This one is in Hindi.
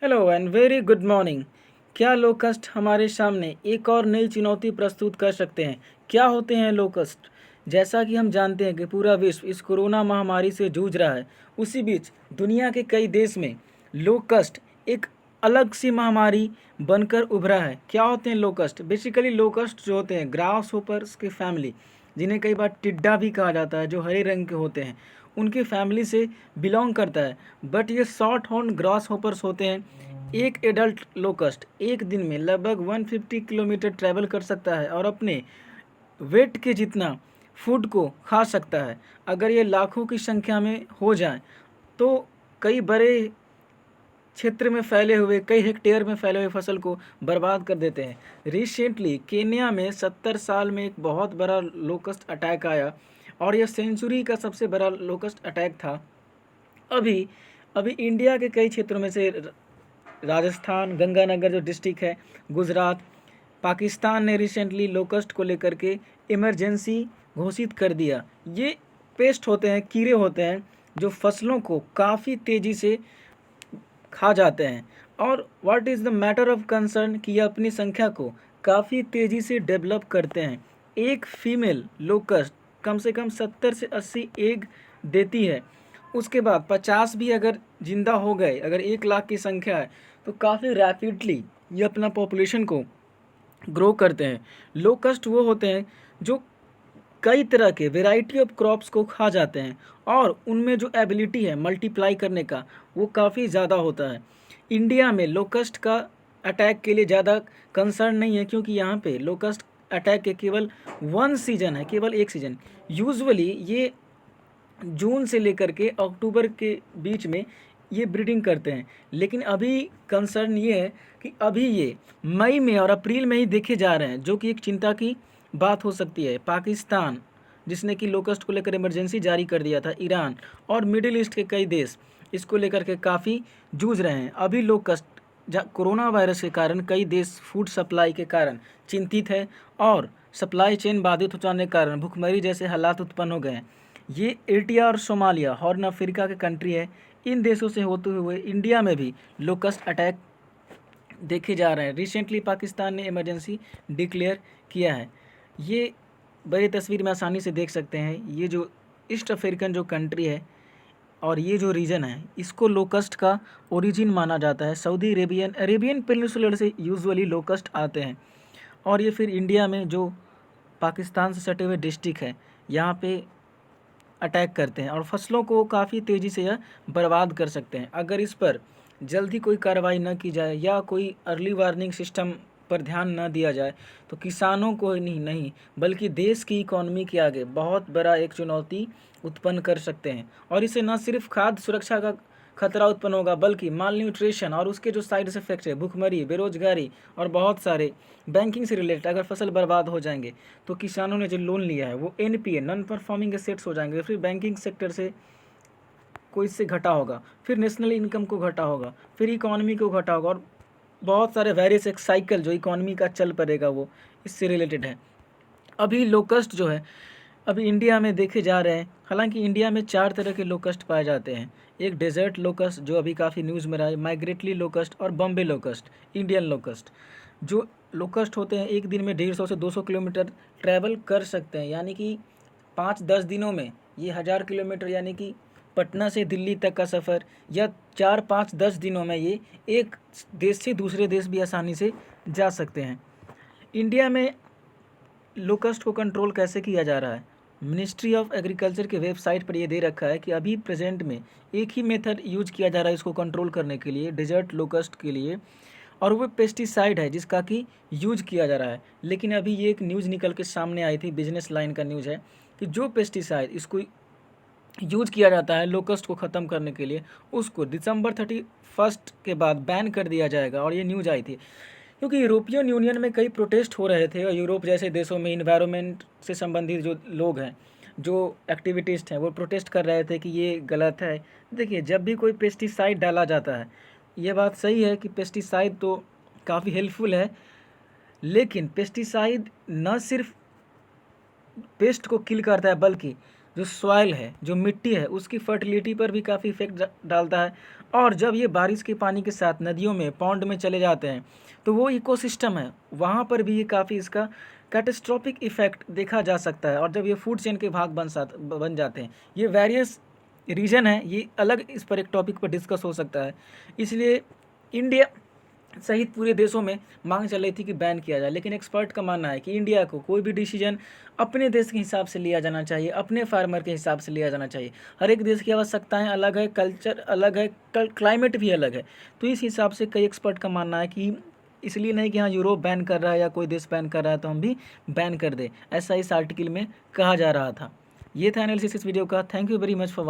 Hello and very good morning. क्या लोकस्ट हमारे सामने एक और नई चुनौती प्रस्तुत कर सकते हैं? क्या होते हैं लोकस्ट? जैसा कि हम जानते हैं कि पूरा विश्व इस कोरोना महामारी से जूझ रहा है, उसी बीच दुनिया के कई देश में लोकस्ट एक अलग सी महामारी बनकर उभरा है। क्या होते हैं लोकस्ट? बेसिकली लोकस्ट जो होते हैं ग्रास होपर्स की फैमिली, जिन्हें कई बार टिड्डा भी कहा जाता है, जो हरे रंग के होते हैं, उनके फैमिली से बिलोंग करता है। बट ये शॉर्ट हॉर्न ग्रास होपर्स होते हैं। एक एडल्ट लोकस्ट एक दिन में लगभग 150 किलोमीटर ट्रैवल कर सकता है और अपने वेट के जितना फूड को खा सकता है। अगर ये लाखों की संख्या में हो जाए तो कई बड़े क्षेत्र में फैले हुए, कई हेक्टेयर में फैले हुए फसल को बर्बाद कर देते हैं। रिसेंटली केन्या में 70 साल में एक बहुत बड़ा लोकस्ट अटैक आया और यह सेंचुरी का सबसे बड़ा लोकस्ट अटैक था। अभी अभी इंडिया के कई क्षेत्रों में से राजस्थान, गंगानगर जो डिस्ट्रिक्ट है, गुजरात, पाकिस्तान ने रिसेंटली लोकस्ट को लेकर के इमरजेंसी घोषित कर दिया। ये पेस्ट होते हैं, कीड़े होते हैं जो फसलों को काफ़ी तेज़ी से खा जाते हैं। और what is the matter of concern कि ये अपनी संख्या को काफ़ी तेज़ी से डेवलप करते हैं। एक फीमेल लोकस्ट कम से कम 70 से 80 एग देती है। उसके बाद 50 भी अगर ज़िंदा हो गए, अगर 1 लाख की संख्या है, तो काफ़ी रैपिडली ये अपना पॉपुलेशन को ग्रो करते हैं। लोकस्ट वो होते हैं जो कई तरह के वेराइटी ऑफ क्रॉप्स को खा जाते हैं और उनमें जो एबिलिटी है मल्टीप्लाई करने का, वो काफ़ी ज़्यादा होता है। इंडिया में लोकस्ट का अटैक के लिए ज़्यादा कंसर्न नहीं है, क्योंकि यहाँ पे लोकस्ट अटैक के केवल वन सीज़न है, केवल एक सीज़न। यूजुअली ये जून से लेकर के अक्टूबर के बीच में ये ब्रीडिंग करते हैं। लेकिन अभी कंसर्न ये है कि अभी ये मई में और अप्रैल में ही देखे जा रहे हैं, जो कि एक चिंता की बात हो सकती है। पाकिस्तान, जिसने कि लोकस्ट को लेकर इमरजेंसी जारी कर दिया था, ईरान और मिडिल ईस्ट के कई देश इसको लेकर के काफ़ी जूझ रहे हैं। अभी लोकस्ट कोरोना वायरस के कारण कई देश फूड सप्लाई के कारण चिंतित है और सप्लाई चेन बाधित हो जाने के कारण भुखमरी जैसे हालात उत्पन्न हो गए हैं। ये एरिट्रिया और सोमालिया, हॉर्न अफ्रीका के कंट्री है। इन देशों से होते हुए इंडिया में भी लोकस्ट अटैक देखे जा रहे हैं। रिसेंटली पाकिस्तान ने इमरजेंसी डिक्लेयर किया है। ये बड़ी तस्वीर में आसानी से देख सकते हैं। ये जो ईस्ट अफ्रीकन जो कंट्री है और ये जो रीजन है, इसको लोकस्ट का ओरिजिन माना जाता है। सऊदी अरेबियन पेनिनसुलर से यूजुअली लोकस्ट आते हैं और ये फिर इंडिया में जो पाकिस्तान से सटे हुए डिस्ट्रिक्ट है, यहाँ पे अटैक करते हैं और फसलों को काफ़ी तेज़ी से यह बर्बाद कर सकते हैं। अगर इस पर जल्दी कोई कार्रवाई न की जाए या कोई अर्ली वार्निंग सिस्टम पर ध्यान न दिया जाए, तो किसानों को ही नहीं बल्कि देश की इकोनॉमी के आगे बहुत बड़ा एक चुनौती उत्पन्न कर सकते हैं। और इससे न सिर्फ खाद्य सुरक्षा का खतरा उत्पन्न होगा, बल्कि माल न्यूट्रिशन और उसके जो साइड इफेक्ट्स है, भूखमरी, बेरोजगारी और बहुत सारे बैंकिंग से रिलेटेड, अगर फसल बर्बाद हो जाएंगे तो किसानों ने जो लोन लिया है वो एनपीए, नॉन परफॉर्मिंग एसेट्स हो जाएंगे। फिर बैंकिंग सेक्टर से को इससे घटा होगा, फिर नेशनल इनकम को घटा होगा, फिर इकोनॉमी को घटा होगा और बहुत सारे वेरियस एक साइकिल जो इकोनॉमी का चल पड़ेगा वो इससे रिलेटेड है। अभी लोकस्ट जो है अभी इंडिया में देखे जा रहे हैं। हालांकि इंडिया में 4 तरह के लोकस्ट पाए जाते हैं। एक डेजर्ट लोकस्ट जो अभी काफ़ी न्यूज़ में रहा है, माइग्रेटरी लोकस्ट और बॉम्बे लोकस्ट, इंडियन लोकस्ट। जो लोकस्ट होते हैं एक दिन में 150 से 200 किलोमीटर ट्रैवल कर सकते हैं, यानी कि 5-10 दिनों में ये 1000 किलोमीटर, यानी कि पटना से दिल्ली तक का सफ़र, या 4-5-10 दिनों में ये एक देश से दूसरे देश भी आसानी से जा सकते हैं। इंडिया में लोकस्ट को कंट्रोल कैसे किया जा रहा है? मिनिस्ट्री ऑफ एग्रीकल्चर के वेबसाइट पर ये दे रखा है कि अभी प्रेजेंट में एक ही मेथड यूज किया जा रहा है इसको कंट्रोल करने के लिए, डेजर्ट लोकस्ट के लिए, और वो पेस्टिसाइड है जिसका कि यूज किया जा रहा है। लेकिन अभी ये एक न्यूज़ निकल के सामने आई थी, बिजनेस लाइन का न्यूज़ है, कि जो पेस्टिसाइड इसको यूज किया जाता है लोकस्ट को ख़त्म करने के लिए, उसको दिसंबर 31 के बाद बैन कर दिया जाएगा। और ये न्यूज़ आई थी क्योंकि यूरोपियन यूनियन में कई प्रोटेस्ट हो रहे थे और यूरोप जैसे देशों में इन्वायरमेंट से संबंधित जो लोग हैं, जो एक्टिविटिस्ट हैं, वो प्रोटेस्ट कर रहे थे कि ये गलत है। देखिए, जब भी कोई पेस्टिसाइड डाला जाता है, ये बात सही है कि पेस्टिसाइड तो काफ़ी हेल्पफुल है, लेकिन पेस्टिसाइड न सिर्फ पेस्ट को किल करता है, बल्कि जो सॉइल है, जो मिट्टी है, उसकी फर्टिलिटी पर भी काफ़ी इफेक्ट डालता है और जब ये बारिश के पानी के साथ नदियों में, पॉन्ड में चले जाते हैं तो वो इकोसिस्टम है वहाँ पर भी ये काफ़ी इसका कैटास्ट्रोफिक इफेक्ट देखा जा सकता है। और जब ये फूड चेन के भाग बन जाते हैं, ये वेरियस रीजन है, ये अलग इस पर एक टॉपिक पर डिस्कस हो सकता है। इसलिए इंडिया सहित पूरे देशों में मांग चल रही थी कि बैन किया जाए, लेकिन एक्सपर्ट का मानना है कि इंडिया को कोई भी डिसीजन अपने देश के हिसाब से लिया जाना चाहिए, अपने फार्मर के हिसाब से लिया जाना चाहिए। हर एक देश की आवश्यकताएं अलग है, कल्चर अलग है, क्लाइमेट भी अलग है। तो इस हिसाब से कई एक्सपर्ट का मानना है कि इसलिए नहीं कि हाँ यूरोप बैन कर रहा है या कोई देश बैन कर रहा है तो हम भी बैन कर दें, ऐसा इस आर्टिकल में कहा जा रहा था। ये था एनालिसिस इस वीडियो का। Thank you very much for